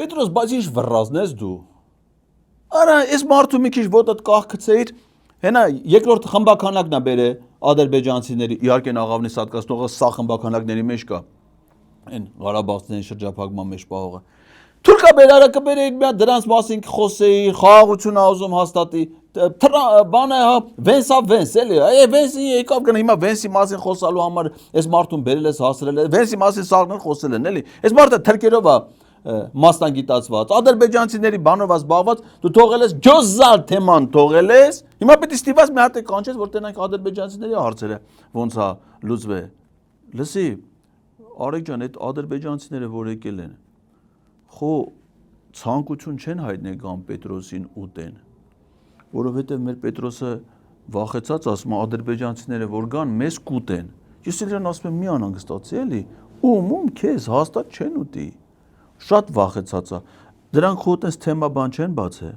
Պետրոս, բայց ինչ վռազն ես դու։ Արա, այս մարդու մի քիչ ոտդ կախքցեիր, հենա երկրորդ խմբականակն է բերե ադրբեջանցիների, իհարկե աղավնի սատկացնողը սա խմբականակների մեջ կա։ Այն Ղարաբաղցիների շրջափակման մեջ պահողը։ Թուրքա բերարը կբերեիր մի հատ դրանց մասին խոսեի, խաղաղություն ուզում հաստատի, բանը հա Վենսա Վենս էլի, Վենսի եկավ գնա հիմա Վենսի մասին խոսալու համար այս մարդուն բերել ես հասրել է, Վենսի մասին սաղներ խոսել են էլի, այս մարդը թրքերով է մասնագիտացված, ադրբեջանցիների բանով զբաղված, դու թողել ես գյոզալ թեման թողել ես, հիմա պետք է ստիպված մի հատ է կանչես, որ տենանք ադրբեջանցիների հարցերը ոնց է լուծվե։ Լսի, Արեգ ջան, այդ ադրբեջանցիները որ եկել են, խո ցանկություն չեն հայտնել գան Պետրոսին ուտեն, որովհետև մեր Պետրոսը վախեցած ասում է ադրբեջանցիները որ գան մեզ կուտեն։ Ես էլ իրան ասում եմ մի անհանգստացի էլի, ում քեզ հաստատ չեն ուտի։ Շատ վախեցած է։ Դրանք խո այտենց թեմա բան չեն բացե։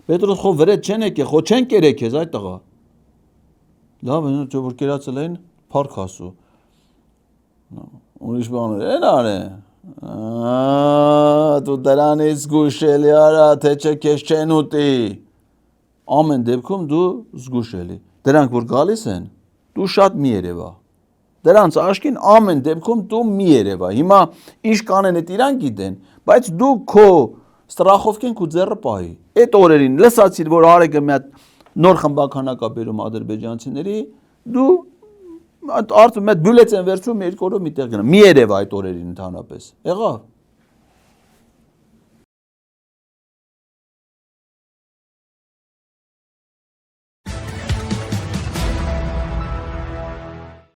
Պետրոս խո վրեջ չեն եկե, խո չեն կերեք քեզ այդ տղա։ Լավ է, որ կերացել են, փառք Աստծո։ Ուրիշ բան են արեն։ Դու դրանից զգուշելի արա, թե չէ քեզ չեն ուտի։ Ամեն դեպքում դու զգուշելի։ Դրանք որ գալիս են, դու շատ մի երևա։ Դրանց աշկին ամեն դեպքում դու մի երևա։ Հիմա ինչ կանեն այդ իրան գիտեն, բայց դու քո ստրախովքեն քո ձեռը պահի։ Այդ օրերին լսացիր, որ Արեգը մի հատ նոր խմբականակ է բերում ադրբեջանցիների, դու արդյոք մեծ բյուլետեն վերցում երկու օրով մի տեղ գնա։ Մի երևա այդ օրերին ընդհանրապես։ Եղավ։